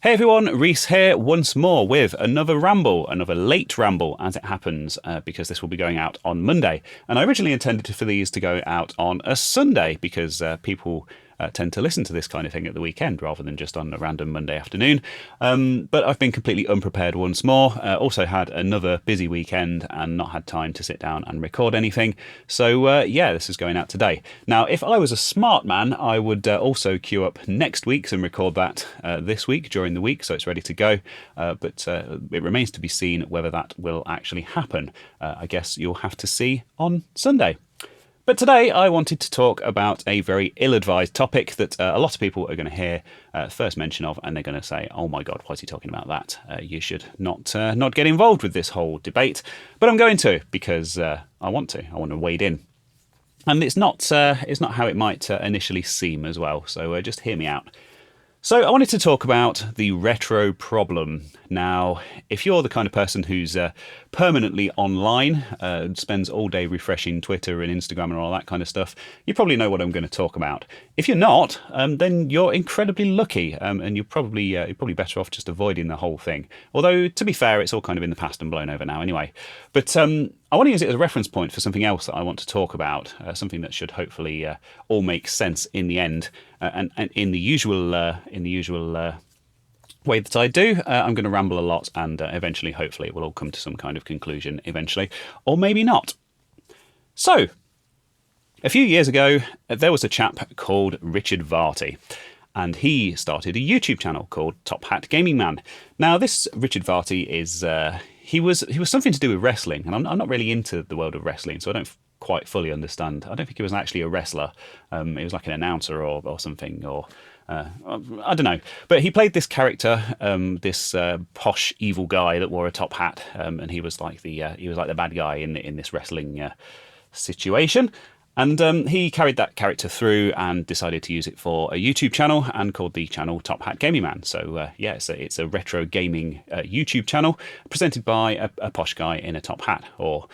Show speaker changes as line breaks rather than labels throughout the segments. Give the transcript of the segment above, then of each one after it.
Hey everyone, Reese here once more with another ramble, another late ramble as it happens, because this will be going out on Monday. And I originally intended for these to go out on a Sunday because people tend to listen to this kind of thing at the weekend rather than just on a random Monday afternoon. But I've been completely unprepared once more. Also had another busy weekend and not had time to sit down and record anything. So yeah, this is going out today. Now, if I was a smart man, I would also queue up next week's and record that this week during the week, so it's ready to go. But it remains to be seen whether that will actually happen. I guess you'll have to see on Sunday. But today I wanted to talk about a very ill-advised topic that a lot of people are going to hear first mention of, and they're going to say, "Oh my God, why is he talking about that? You should not get involved with this whole debate." But I'm going to because I want to. I want to wade in, and it's not how it might initially seem as well. So just hear me out. So I wanted to talk about the retro problem. Now, if you're the kind of person who's permanently online, spends all day refreshing Twitter and Instagram and all that kind of stuff, you probably know what I'm going to talk about. If you're not, then you're incredibly lucky, and you're probably better off just avoiding the whole thing. Although, to be fair, it's all kind of in the past and blown over now anyway. But I want to use it as a reference point for something else that I want to talk about, something that should hopefully all make sense in the end, and in the usual way that I do. I'm going to ramble a lot, and eventually, hopefully, it will all come to some kind of conclusion eventually, or maybe not. So, a few years ago, there was a chap called Richard Varty, and he started a YouTube channel called Top Hat Gaming Man. Now, this Richard Varty is he was something to do with wrestling, and I'm not really into the world of wrestling, so I don't quite fully understand. I don't think he was actually a wrestler. He was like an announcer or something, or I don't know. But he played this character, this posh evil guy that wore a top hat, and he was like the bad guy in this wrestling situation. And he carried that character through and decided to use it for a YouTube channel and called the channel Top Hat Gaming Man. So yeah, it's a retro gaming YouTube channel presented by a posh guy in a top hat. Or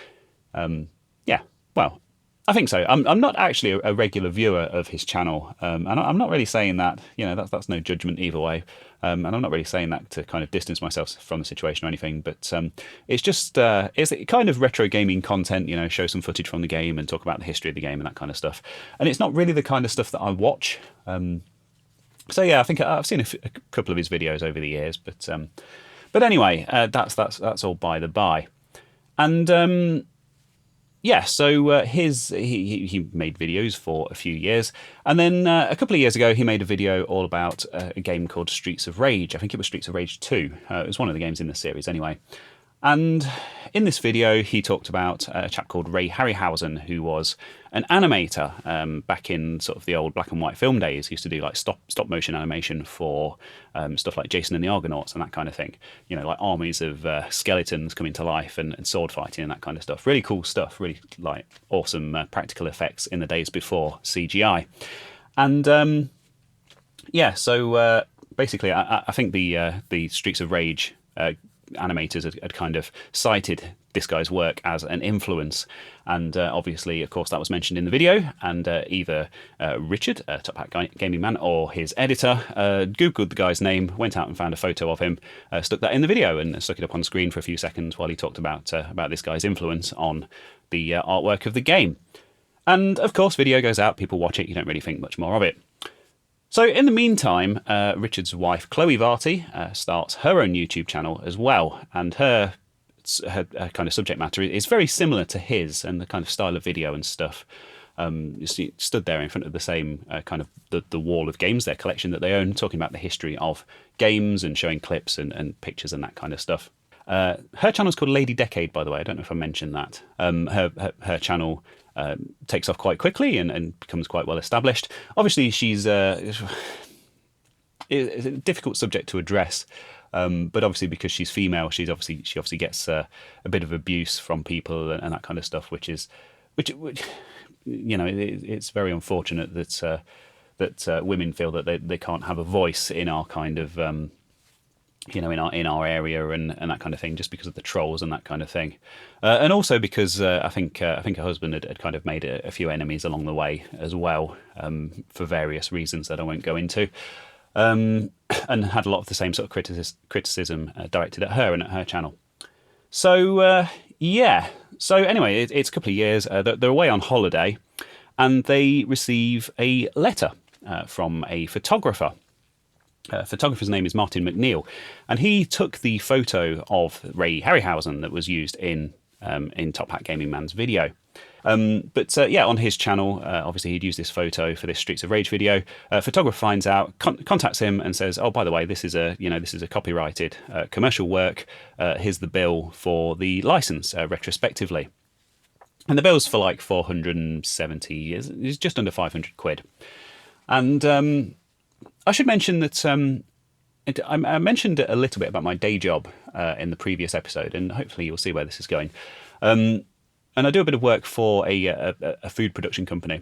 yeah, well, I think so. I'm not actually a regular viewer of his channel, and I'm not really saying that. You know, that's no judgment either way. And I'm not really saying that to kind of distance myself from the situation or anything. But it's just it's kind of retro gaming content. You know, show some footage from the game and talk about the history of the game and that kind of stuff. And it's not really the kind of stuff that I watch. So yeah, I think I've seen a couple of his videos over the years. But anyway, that's all by the by. And yeah, so he made videos for a few years, and then a couple of years ago he made a video all about a game called Streets of Rage. I think it was Streets of Rage 2. It was one of the games in the series anyway. And in this video he talked about a chap called Ray Harryhausen, who was an animator back in sort of the old black and white film days. He used to do like stop motion animation for stuff like Jason and the Argonauts and that kind of thing. You know, like armies of skeletons coming to life and sword fighting and that kind of stuff. Really cool stuff. Really like awesome practical effects in the days before CGI. And yeah, so basically, I think the Streets of Rage animators had kind of cited this guy's work as an influence, and obviously, of course, that was mentioned in the video, and either Richard, Top Hat Gaming Man, or his editor googled the guy's name, went out and found a photo of him, stuck that in the video and stuck it up on screen for a few seconds while he talked about this guy's influence on the artwork of the game. And of course, video goes out, people watch it, you don't really think much more of it. So in the meantime, Richard's wife, Chloe Varty, starts her own YouTube channel as well. And her kind of subject matter is very similar to his, and the kind of style of video and stuff. She stood there in front of the same kind of the wall of games, their collection that they own, talking about the history of games and showing clips and pictures and that kind of stuff. Her channel's called Lady Decade, by the way. I don't know if I mentioned that. Her channel takes off quite quickly and becomes quite well established. Obviously, she's it's a difficult subject to address, but obviously because she's female, she obviously gets a bit of abuse from people and that kind of stuff, which you know, it's very unfortunate that women feel that they can't have a voice in our kind of you know, in our area and that kind of thing, just because of the trolls and that kind of thing, and also because I think her husband had kind of made a few enemies along the way as well, for various reasons that I won't go into. and had a lot of the same sort of criticism directed at her and at her channel. So yeah. So anyway, it's a couple of years. They're away on holiday, and they receive a letter from a photographer. Photographer's name is Martin McNeil, and he took the photo of Ray Harryhausen that was used in Top Hat Gaming Man's video. But yeah, on his channel, obviously he'd used this photo for this Streets of Rage video. Photographer finds out, contacts him, and says, "Oh, by the way, this is a copyrighted commercial work. Here's the bill for the license retrospectively." And the bill's for like 470, it's just under 500 quid. And I should mention that I mentioned a little bit about my day job in the previous episode, and hopefully you'll see where this is going. And I do a bit of work for a food production company.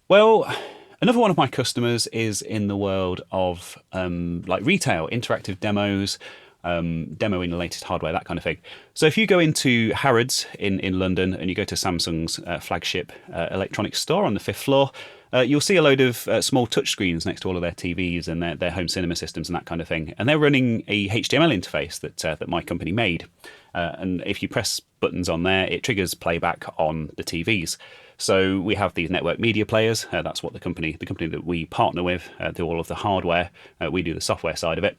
Well, another one of my customers is in the world of like retail, interactive demos, demoing the latest hardware, that kind of thing. So if you go into Harrods in London and you go to Samsung's flagship electronics store on the 5th floor, you'll see a load of small touchscreens next to all of their TVs and their home cinema systems and that kind of thing. And they're running a HTML interface that my company made. And if you press buttons on there, it triggers playback on the TVs. So we have these network media players. That's what the company that we partner with do all of the hardware. We do the software side of it.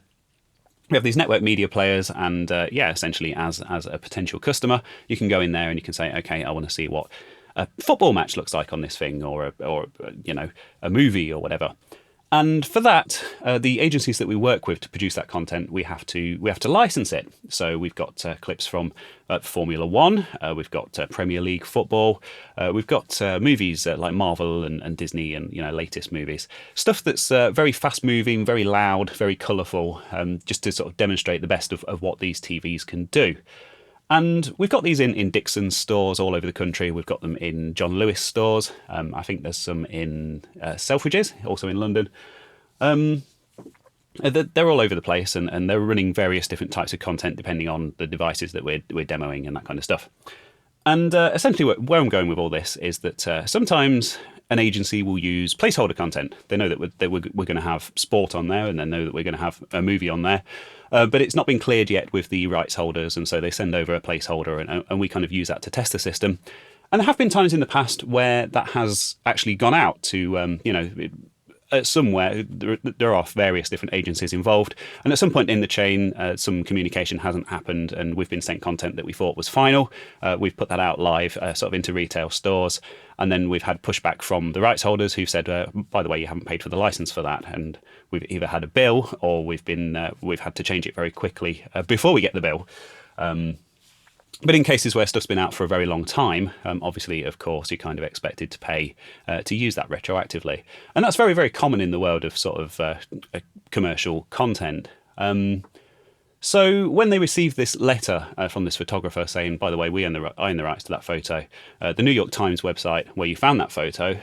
We have these network media players, and yeah, essentially as a potential customer, you can go in there and you can say, okay, I want to see what a football match looks like on this thing, or a movie or whatever. And for that, the agencies that we work with to produce that content, we have to license it. So we've got clips from Formula One, we've got Premier League football, we've got movies like Marvel and Disney and latest movies, stuff that's very fast moving, very loud, very colourful, just to sort of demonstrate the best of what these TVs can do. And we've got these in Dixon's stores all over the country. We've got them in John Lewis stores. I think there's some in Selfridges, also in London. They're all over the place, and they're running various different types of content depending on the devices that we're demoing and that kind of stuff. And essentially where I'm going with all this is that sometimes an agency will use placeholder content. They know that we're going to have sport on there, and they know that we're going to have a movie on there. But it's not been cleared yet with the rights holders, and so they send over a placeholder, and we kind of use that to test the system. And there have been times in the past where that has actually gone out to, somewhere. There are various different agencies involved, and at some point in the chain, some communication hasn't happened, and we've been sent content that we thought was final. We've put that out live, sort of into retail stores, and then we've had pushback from the rights holders who said, by the way, you haven't paid for the license for that, and we've either had a bill or we've had to change it very quickly before we get the bill. But in cases where stuff's been out for a very long time, obviously, of course, you're kind of expected to pay to use that retroactively. And that's very, very common in the world of sort of commercial content. So when they received this letter from this photographer saying, by the way, I own the rights to that photo, the New York Times website where you found that photo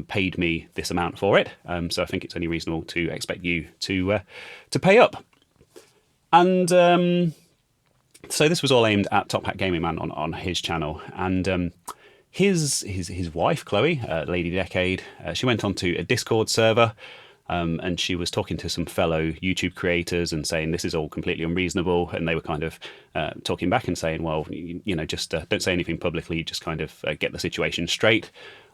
paid me this amount for it. So I think it's only reasonable to expect you to pay up. And so this was all aimed at Top Hat Gaming Man on his channel, and his wife Chloe, Lady Decade, she went onto a Discord server, and she was talking to some fellow YouTube creators and saying this is all completely unreasonable, and they were kind of talking back and saying, well, just don't say anything publicly, just kind of get the situation straight.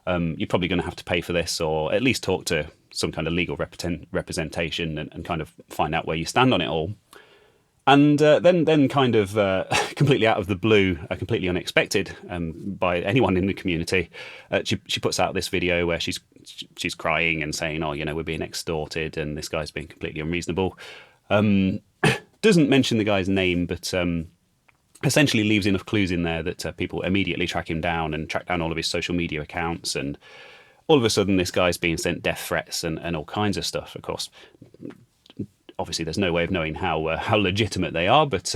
You're probably going to have to pay for this, or at least talk to some kind of legal representation and kind of find out where you stand on it all. And then kind of completely out of the blue, completely unexpected by anyone in the community, she puts out this video where she's crying and saying, oh, we're being extorted and this guy's being completely unreasonable. Doesn't mention the guy's name, but essentially leaves enough clues in there that people immediately track him down and track down all of his social media accounts. And all of a sudden, this guy's being sent death threats and all kinds of stuff, of course. Obviously, there's no way of knowing how legitimate they are, but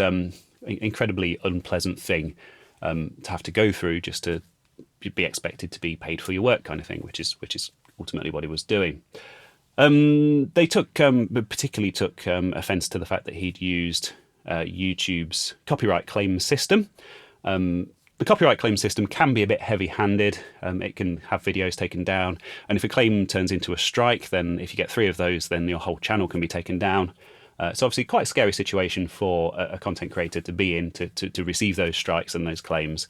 incredibly unpleasant thing to have to go through just to be expected to be paid for your work, kind of thing, which is ultimately what he was doing. They particularly took offence to the fact that he'd used YouTube's copyright claim system. The copyright claim system can be a bit heavy-handed. It can have videos taken down, and if a claim turns into a strike, then if you get 3 of those, then your whole channel can be taken down. It's obviously quite a scary situation for a content creator to be in, to receive those strikes and those claims.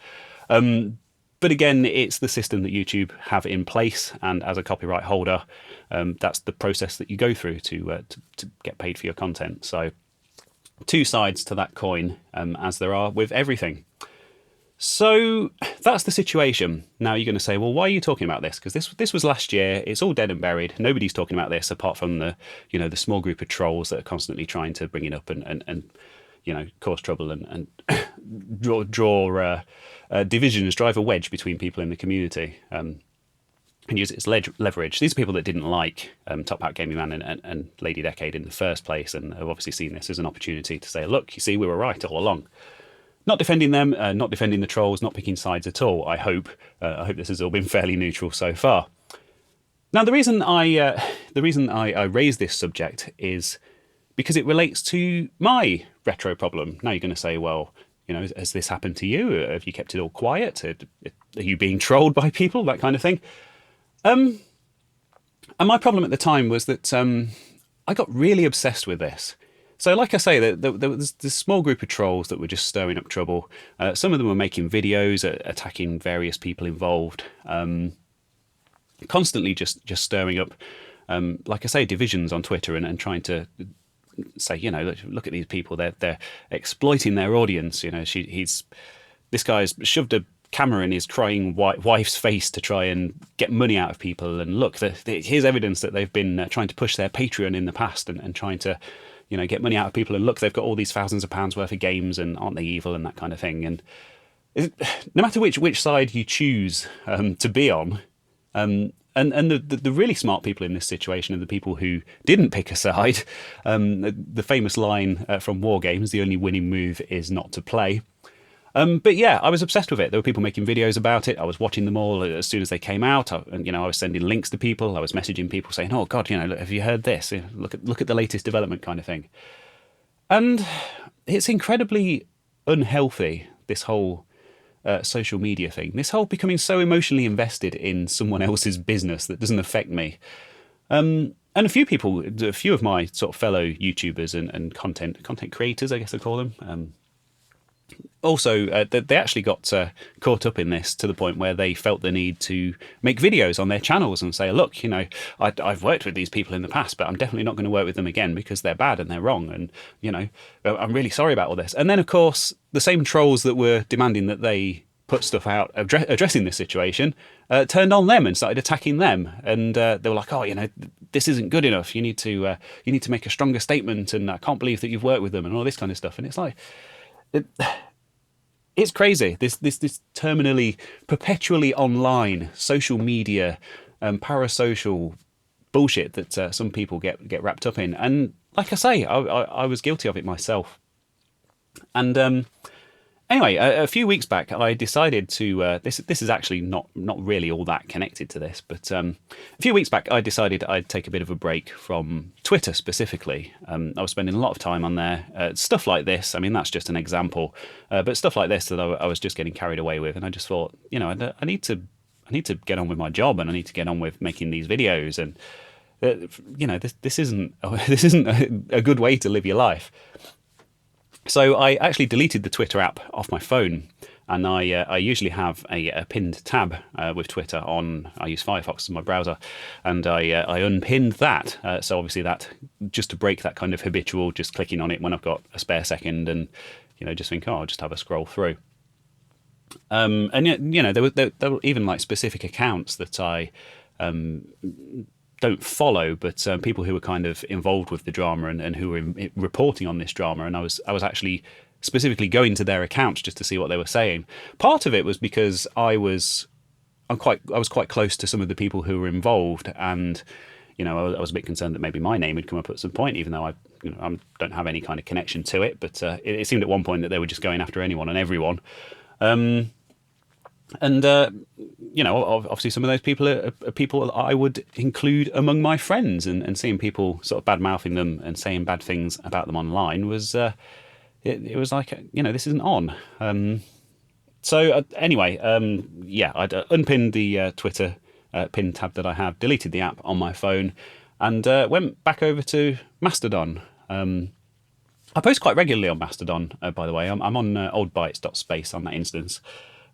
But again, it's the system that YouTube have in place, and as a copyright holder, that's the process that you go through to get paid for your content. So 2 sides to that coin, as there are with everything. So that's the situation. Now you're going to say, well, why are you talking about this? Because this was last year. It's all dead and buried. Nobody's talking about this apart from the small group of trolls that are constantly trying to bring it up and cause trouble and draw divisions, drive a wedge between people in the community, and use it as leverage. These are people that didn't like Top Hat Gaming Man and Lady Decade in the first place, and have obviously seen this as an opportunity to say, look, you see, we were right all along. Not defending them, not defending the trolls, not picking sides at all. I hope this has all been fairly neutral so far. Now, the reason I raise this subject is because it relates to my retro problem. Now you're going to say, well, has this happened to you? Have you kept it all quiet? Are you being trolled by people? That kind of thing. And my problem at the time was that I got really obsessed with this. So like I say, there was this small group of trolls that were just stirring up trouble. Some of them were making videos attacking various people involved, constantly just stirring up, like I say, divisions on Twitter and trying to say, look at these people. They're exploiting their audience. This guy's shoved a camera in his crying wife's face to try and get money out of people. And look, here's evidence that they've been trying to push their Patreon in the past and trying to get money out of people, and look, they've got all these thousands of pounds worth of games, and aren't they evil, and that kind of thing. And no matter which side you choose to be on, and the really smart people in this situation are the people who didn't pick a side. The famous line from War Games, the only winning move is not to play. But yeah, I was obsessed with it. There were people making videos about it. I was watching them all as soon as they came out. I was sending links to people. I was messaging people saying, "Oh God, look, have you heard this? Look at the latest development," kind of thing. And it's incredibly unhealthy, this whole social media thing. This whole becoming so emotionally invested in someone else's business that doesn't affect me. And a few of my sort of fellow YouTubers and content creators, I guess I call them. Also, they actually got caught up in this to the point where they felt the need to make videos on their channels and say, look, I've worked with these people in the past, but I'm definitely not going to work with them again because they're bad and they're wrong. And, I'm really sorry about all this. And then, of course, the same trolls that were demanding that they put stuff out addressing this situation turned on them and started attacking them. And they were like, oh, this isn't good enough. You need to make a stronger statement. And I can't believe that you've worked with them and all this kind of stuff. And it's like... It's crazy. This terminally, perpetually online social media, parasocial bullshit that some people get wrapped up in. And like I say, I was guilty of it myself. And anyway, a few weeks back, I decided to. This is actually not really all that connected to this, but a few weeks back, I decided I'd take a bit of a break from Twitter specifically. I was spending a lot of time on there. Stuff like this. I mean, that's just an example, but stuff like this that I was just getting carried away with, and I just thought, I need to get on with my job, and I need to get on with making these videos, and this isn't a good way to live your life. So I actually deleted the Twitter app off my phone, and I usually have a pinned tab with Twitter on. I use Firefox as my browser, and I unpinned that. So obviously that, just to break that kind of habitual, just clicking on it when I've got a spare second, and just think, oh, I'll just have a scroll through. And there were even like specific accounts that I don't follow, but people who were kind of involved with the drama and who were reporting on this drama, and I was actually specifically going to their accounts just to see what they were saying. Part of it was because I was quite close to some of the people who were involved, and I was a bit concerned that maybe my name would come up at some point, even though I don't have any kind of connection to it. But it seemed at one point that they were just going after anyone and everyone. Obviously some of those people are people I would include among my friends, and seeing people sort of bad-mouthing them and saying bad things about them online was, it was like, this isn't on. Anyway, yeah, I'd unpinned the Twitter pin tab that I had, deleted the app on my phone, and went back over to Mastodon. I post quite regularly on Mastodon, by the way. I'm on oldbytes.space on that instance.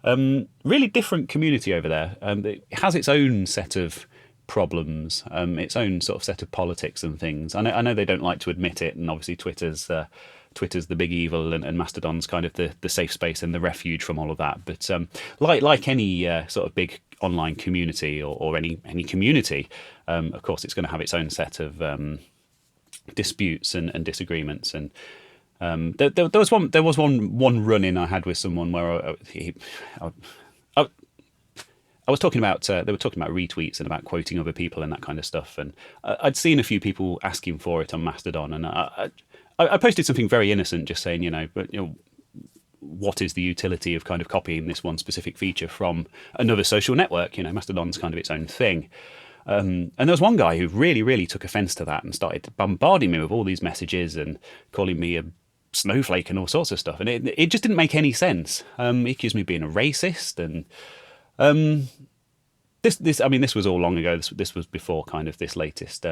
Really different community over there. It has its own set of problems, its own sort of set of politics and things. I know they don't like to admit it, and obviously Twitter's the big evil, and Mastodon's kind of the safe space and the refuge from all of that. But like any sort of big online community or any community, of course, it's going to have its own set of disputes and disagreements. And there was one run in I had with someone where I was talking about they were talking about retweets and about quoting other people and that kind of stuff, and I'd seen a few people asking for it on Mastodon, and I posted something very innocent, just saying, what is the utility of kind of copying this one specific feature from another social network? Mastodon's kind of its own thing. And there was one guy who really, really took offence to that and started bombarding me with all these messages and calling me a snowflake and all sorts of stuff. And it just didn't make any sense. He accused me of being a racist, and this was all long ago. This was before kind of this latest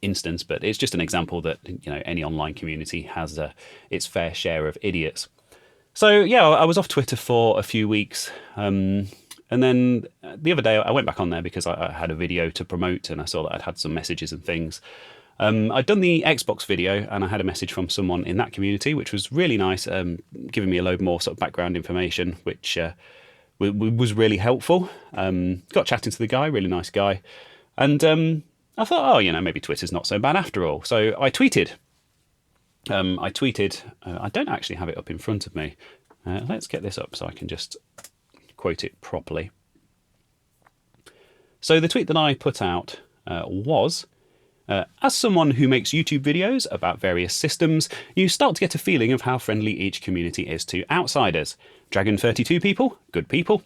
instance, but it's just an example that any online community has its fair share of idiots. So yeah, I was off Twitter for a few weeks, and then the other day I went back on there because I had a video to promote, and I saw that I'd had some messages and things. I'd done the Xbox video, and I had a message from someone in that community, which was really nice, giving me a load more sort of background information, which was really helpful. Got chatting to the guy, really nice guy, and I thought, maybe Twitter's not so bad after all. So I tweeted. I don't actually have it up in front of me. Let's get this up so I can just quote it properly. So the tweet that I put out was, as someone who makes YouTube videos about various systems, you start to get a feeling of how friendly each community is to outsiders. Dragon32 people, good people.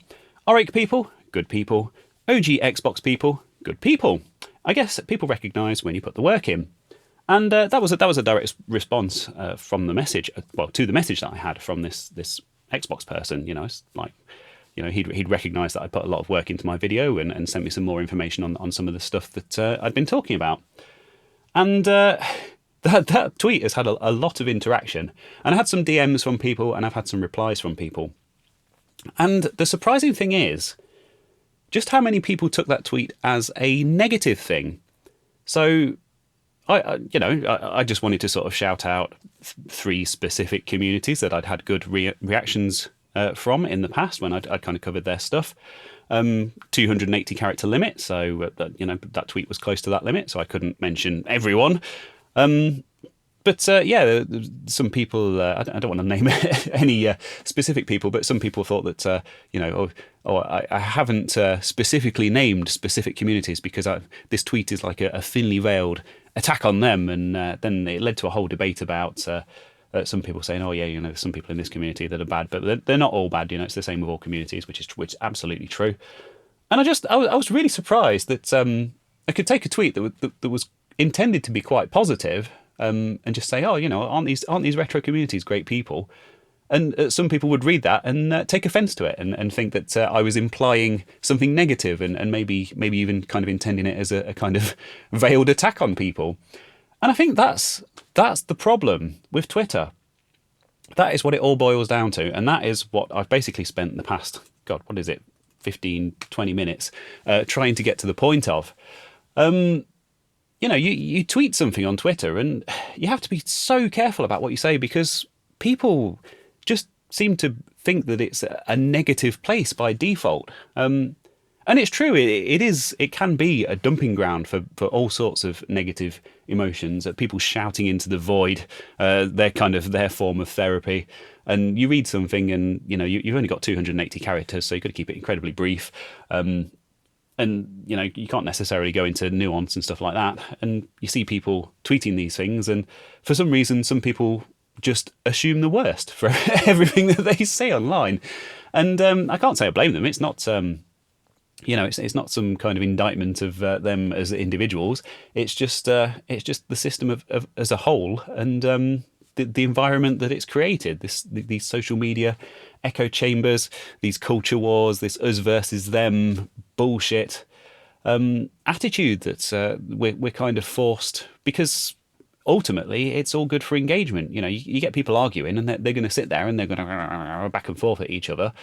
Auric people, good people. OG Xbox people, good people. I guess people recognise when you put the work in. And that was a direct response from the message, to the message that I had from this Xbox person. It's like, he'd recognised that I put a lot of work into my video and sent me some more information on some of the stuff that I'd been talking about. And that tweet has had a lot of interaction. And I had some DMs from people, and I've had some replies from people. And the surprising thing is just how many people took that tweet as a negative thing. So I just wanted to sort of shout out 3 specific communities that I'd had good reactions from in the past when I'd kind of covered their stuff. 280 character limit, so that tweet was close to that limit, so I couldn't mention everyone. But some people, I don't want to name any specific people, but some people thought that, I haven't specifically named specific communities because this tweet is like a thinly veiled attack on them. And then it led to a whole debate about some people saying, some people in this community that are bad, but they're not all bad. It's the same with all communities, which is absolutely true. And I was really surprised that I could take a tweet that was intended to be quite positive, and just say, aren't these retro communities great people? And some people would read that and take offence to it and think that I was implying something negative and maybe even kind of intending it as a kind of veiled attack on people. And I think that's the problem with Twitter. That is what it all boils down to, and that is what I've basically spent the past, 15, 20 minutes trying to get to the point of. You tweet something on Twitter and you have to be so careful about what you say because people just seem to think that it's a negative place by default. And it's true, it can be a dumping ground for all sorts of negative emotions, people shouting into the void, their form of therapy. And you read something and, you've only got 280 characters, so you've got to keep it incredibly brief. And, you can't necessarily go into nuance and stuff like that. And you see people tweeting these things, and for some reason, some people just assume the worst for everything that they say online. And I can't say I blame them. It's not, it's not some kind of indictment of them as individuals. It's just the system of as a whole. And the environment that it's created. These social media echo chambers, these culture wars, this us versus them bullshit attitude that we're kind of forced, because ultimately it's all good for engagement. You know, you get people arguing, and they're going to sit there and they're going to back and forth at each other,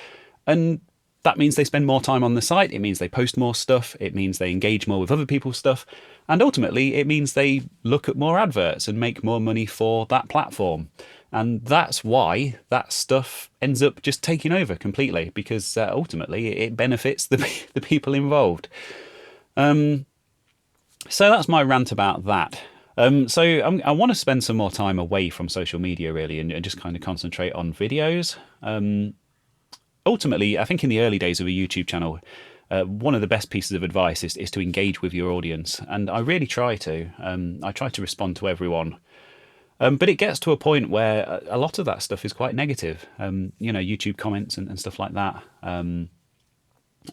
and that means they spend more time on the site. It means they post more stuff. It means they engage more with other people's stuff. And ultimately, it means they look at more adverts and make more money for that platform. And that's why that stuff ends up just taking over completely, because ultimately it benefits the people involved. So that's my rant about that. So I want to spend some more time away from social media, really, and just kind of concentrate on videos. Ultimately, I think in the early days of a YouTube channel, one of the best pieces of advice is to engage with your audience. And I really try to. I try to respond to everyone. But it gets to a point where a lot of that stuff is quite negative. YouTube comments and stuff like that.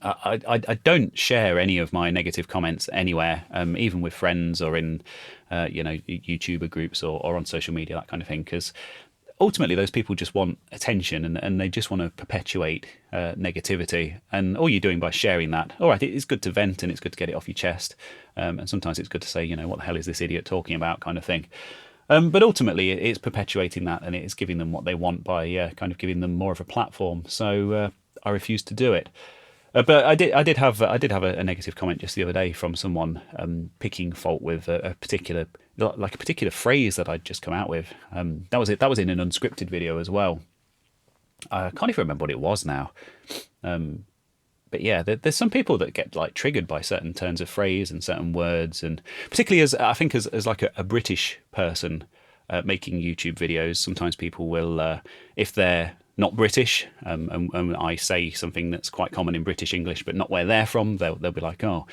I don't share any of my negative comments anywhere, even with friends or in YouTuber groups or on social media, that kind of thing, because ultimately those people just want attention, and they just want to perpetuate negativity. And all you're doing by sharing that, all right, it's good to vent and it's good to get it off your chest, and sometimes it's good to say, what the hell is this idiot talking about, kind of thing. But ultimately it's perpetuating that, and it's giving them what they want by kind of giving them more of a platform. So I refuse to do it. But I did have a negative comment just the other day from someone picking fault with a particular phrase that I'd just come out with. That was it. That was in an unscripted video as well. I can't even remember what it was now. But yeah, there's some people that get like triggered by certain turns of phrase and certain words, and particularly as like a British person making YouTube videos, sometimes people will, if they're not British, and I say something that's quite common in British English, but not where they're from, they'll be like, oh,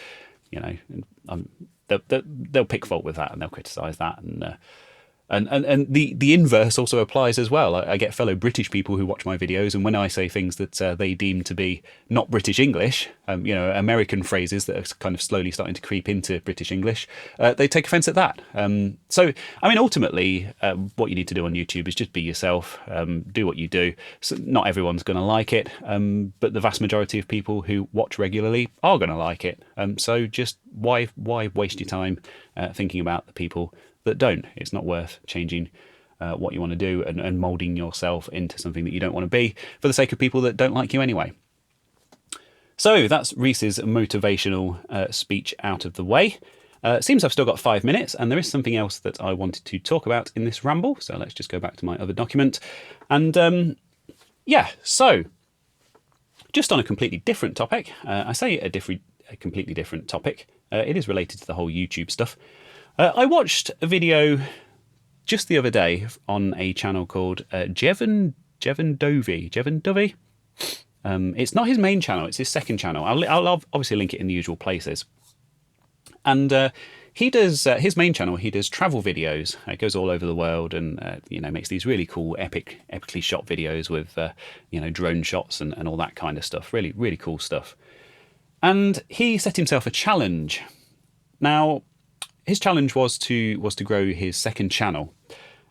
they'll pick fault with that, and they'll criticise that, and the inverse also applies as well. I get fellow British people who watch my videos, and when I say things that they deem to be not British English, American phrases that are kind of slowly starting to creep into British English, they take offence at that. So, I mean, ultimately, what you need to do on YouTube is just be yourself, do what you do. So not everyone's going to like it, but the vast majority of people who watch regularly are going to like it. So just why waste your time thinking about the people that don't? It's not worth changing what you want to do and moulding yourself into something that you don't want to be for the sake of people that don't like you anyway. So that's Reese's motivational speech out of the way. Seems I've still got 5 minutes, and there is something else that I wanted to talk about in this ramble. So let's just go back to my other document. And so just on a completely different topic, I say a completely different topic. It is related to the whole YouTube stuff. I watched a video just the other day on a channel called Jevon Dovey. It's not his main channel; it's his second channel. I'll obviously link it in the usual places. And he does his main channel. He does travel videos. It goes all over the world, and makes these really cool, epically shot videos with drone shots and all that kind of stuff. Really, really cool stuff. And he set himself a challenge. Now, his challenge was to grow his second channel,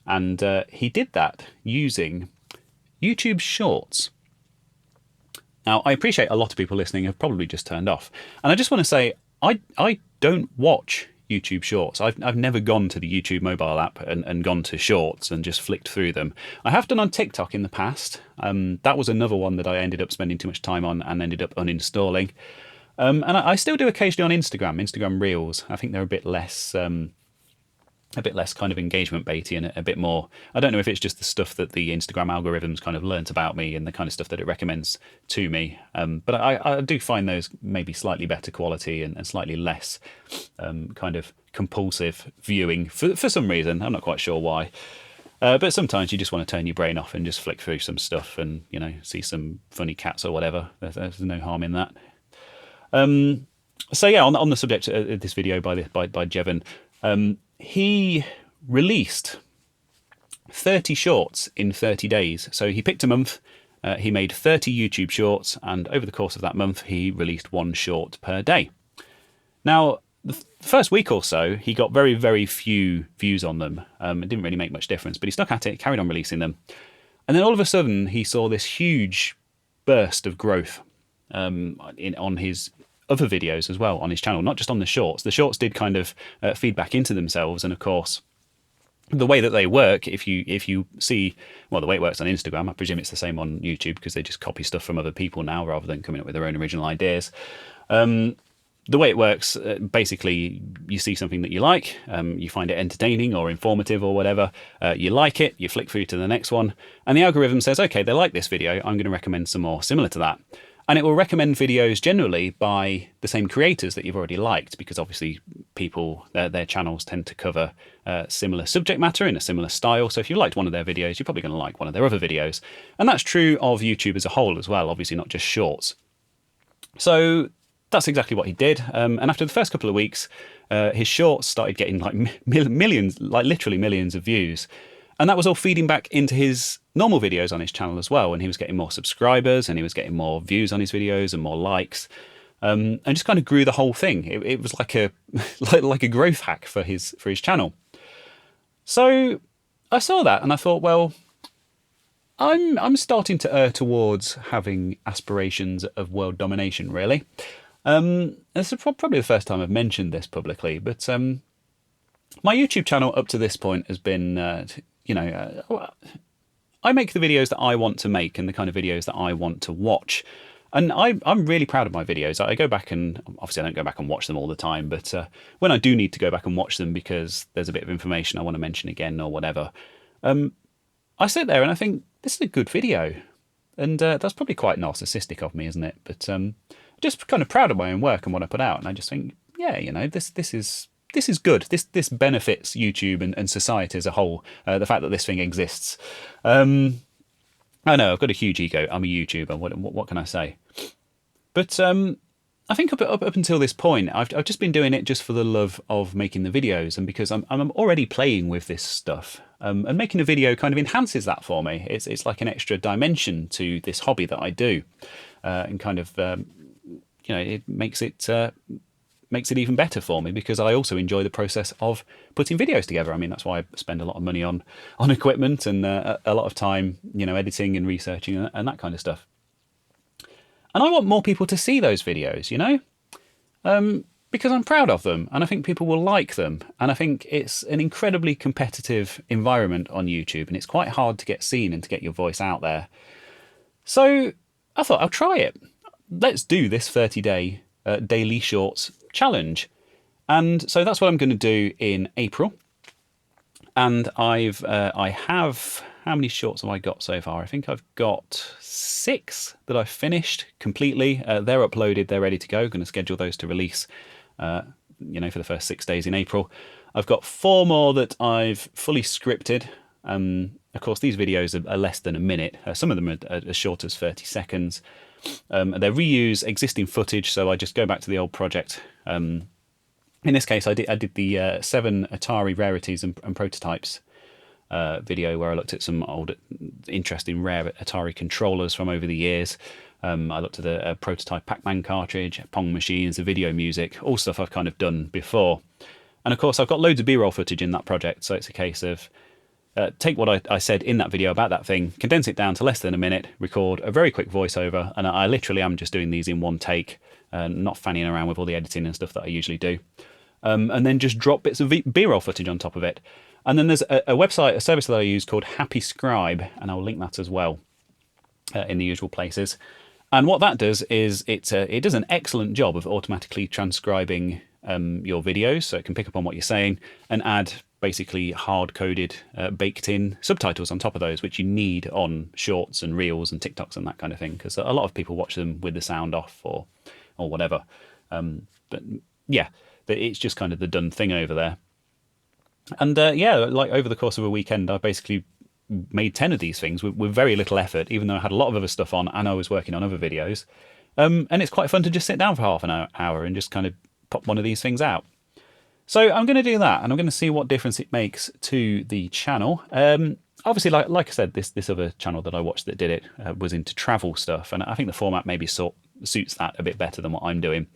and he did that using YouTube Shorts. Now, I appreciate a lot of people listening have probably just turned off, and I just want to say I don't watch YouTube Shorts. I've never gone to the YouTube mobile app and gone to Shorts and just flicked through them. I have done on TikTok in the past. That was another one that I ended up spending too much time on and ended up uninstalling. And I still do occasionally on Instagram Reels. I think they're a bit less kind of engagement baity and a bit more. I don't know if it's just the stuff that the Instagram algorithms kind of learnt about me and the kind of stuff that it recommends to me. But I do find those maybe slightly better quality and slightly less kind of compulsive viewing for some reason. I'm not quite sure why. But sometimes you just want to turn your brain off and just flick through some stuff and see some funny cats or whatever. There's no harm in that. So yeah, on the subject of this video by Jevon, he released 30 shorts in 30 days. So he picked a month, he made 30 YouTube shorts, and over the course of that month, he released one short per day. Now, the first week or so, he got very, very few views on them. It didn't really make much difference, but he stuck at it, carried on releasing them. And then all of a sudden, he saw this huge burst of growth on his other videos as well on his channel, not just on the shorts. The shorts did kind of feed back into themselves, and of course, the way that they work, if you see, well, the way it works on Instagram, I presume it's the same on YouTube because they just copy stuff from other people now rather than coming up with their own original ideas. The way it works, basically, you see something that you like, you find it entertaining or informative or whatever, you like it, you flick through to the next one, and the algorithm says, okay, they like this video, I'm going to recommend some more similar to that. And it will recommend videos generally by the same creators that you've already liked, because obviously people, their channels tend to cover similar subject matter in a similar style. So if you liked one of their videos, you're probably going to like one of their other videos. And that's true of YouTube as a whole as well, obviously not just shorts. So that's exactly what he did. And after the first couple of weeks, his shorts started getting like millions, like literally millions of views. And that was all feeding back into his normal videos on his channel as well. And he was getting more subscribers and he was getting more views on his videos and more likes. And just kind of grew the whole thing. It was like a like a growth hack for his channel. So I saw that and I thought, well, I'm starting to err towards having aspirations of world domination, really. This is probably the first time I've mentioned this publicly, but my YouTube channel up to this point has been, I make the videos that I want to make and the kind of videos that I want to watch. And I'm really proud of my videos. I go back and, obviously I don't go back and watch them all the time, but when I do need to go back and watch them because there's a bit of information I want to mention again or whatever, I sit there and I think, this is a good video. And that's probably quite narcissistic of me, isn't it? But just kind of proud of my own work and what I put out. And I just think, yeah, this is good. This benefits YouTube and society as a whole. The fact that this thing exists. I know I've got a huge ego. I'm a YouTuber. What can I say? But I think up until this point, I've just been doing it just for the love of making the videos, and because I'm already playing with this stuff. And making a video kind of enhances that for me. It's like an extra dimension to this hobby that I do, and kind of it makes it even better for me because I also enjoy the process of putting videos together. I mean, that's why I spend a lot of money on equipment and a lot of time, editing and researching and that kind of stuff. And I want more people to see those videos, because I'm proud of them and I think people will like them. And I think it's an incredibly competitive environment on YouTube and it's quite hard to get seen and to get your voice out there. So I thought I'll try it. Let's do this 30-day daily shorts challenge. And so that's what I'm going to do in April. And I have, how many shorts have I got so far? I think I've got 6 that I've finished completely. They're uploaded, they're ready to go. I'm going to schedule those to release, for the first 6 days in April. I've got 4 more that I've fully scripted. Of course, these videos are less than a minute. Some of them are as short as 30 seconds. They reuse existing footage, so I just go back to the old project. In this case, I did the 7 Atari rarities and prototypes video where I looked at some old, interesting, rare Atari controllers from over the years. I looked at a prototype Pac-Man cartridge, Pong machines, the video music, all stuff I've kind of done before. And of course, I've got loads of B-roll footage in that project, so it's a case of take what I said in that video about that thing, condense it down to less than a minute, record a very quick voiceover, and I literally am just doing these in one take, not fanning around with all the editing and stuff that I usually do. And then just drop bits of B-roll footage on top of it. And then there's a service that I use called Happy Scribe, and I'll link that as well in the usual places. And what that does is it does an excellent job of automatically transcribing your videos, so it can pick up on what you're saying and add basically hard-coded, baked-in subtitles on top of those, which you need on shorts and reels and TikToks and that kind of thing, because a lot of people watch them with the sound off or whatever. But yeah, it's just kind of the done thing over there. And like over the course of a weekend, I basically made 10 of these things with very little effort, even though I had a lot of other stuff on and I was working on other videos. And it's quite fun to just sit down for half an hour and just kind of pop one of these things out. So I'm going to do that, and I'm going to see what difference it makes to the channel. Obviously, like I said, this other channel that I watched that did it was into travel stuff, and I think the format maybe suits that a bit better than what I'm doing.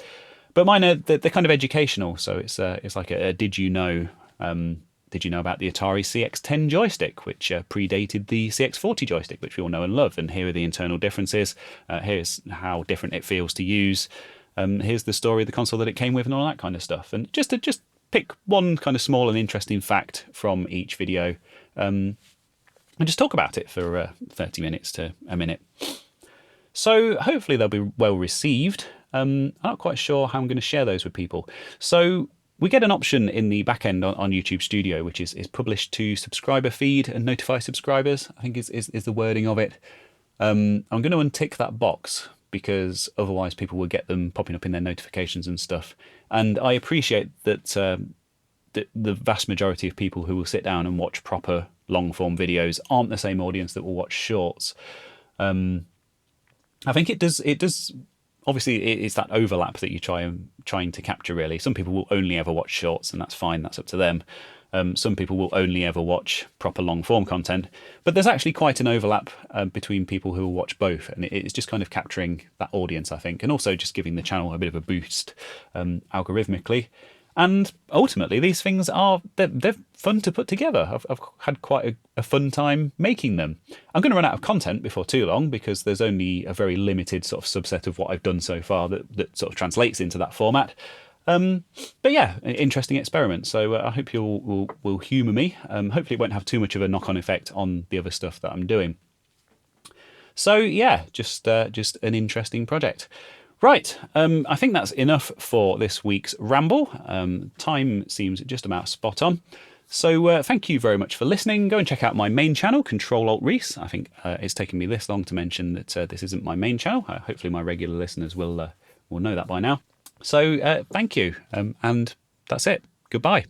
But mine are they're kind of educational, so it's like a did you know. Did you know about the Atari CX10 joystick, which predated the CX40 joystick, which we all know and love? And here are the internal differences. Here's how different it feels to use. Here's the story of the console that it came with, and all that kind of stuff. And just pick one kind of small and interesting fact from each video, and just talk about it for 30 minutes to a minute. So hopefully they'll be well received. I'm not quite sure how I'm going to share those with people. So we get an option in the back end on YouTube Studio, which is published to subscriber feed and notify subscribers, I think is the wording of it. I'm going to untick that box because otherwise people will get them popping up in their notifications and stuff. And I appreciate that the vast majority of people who will sit down and watch proper long form videos aren't the same audience that will watch shorts. I think it does. Obviously, it's that overlap that you're trying to capture, really. Some people will only ever watch shorts, and that's fine. That's up to them. Some people will only ever watch proper long-form content. But there's actually quite an overlap between people who will watch both. And it's just kind of capturing that audience, I think, and also just giving the channel a bit of a boost algorithmically. And ultimately, these things they're fun to put together. I've had quite a fun time making them. I'm going to run out of content before too long because there's only a very limited sort of subset of what I've done so far that sort of translates into that format. But yeah, an interesting experiment. So I hope you will humour me. Hopefully it won't have too much of a knock-on effect on the other stuff that I'm doing. So yeah, just an interesting project. Right, I think that's enough for this week's ramble. Time seems just about spot on. So thank you very much for listening. Go and check out my main channel, Control-Alt-Reese. I think it's taken me this long to mention that this isn't my main channel. Hopefully my regular listeners will know that by now. So thank you, and that's it. Goodbye.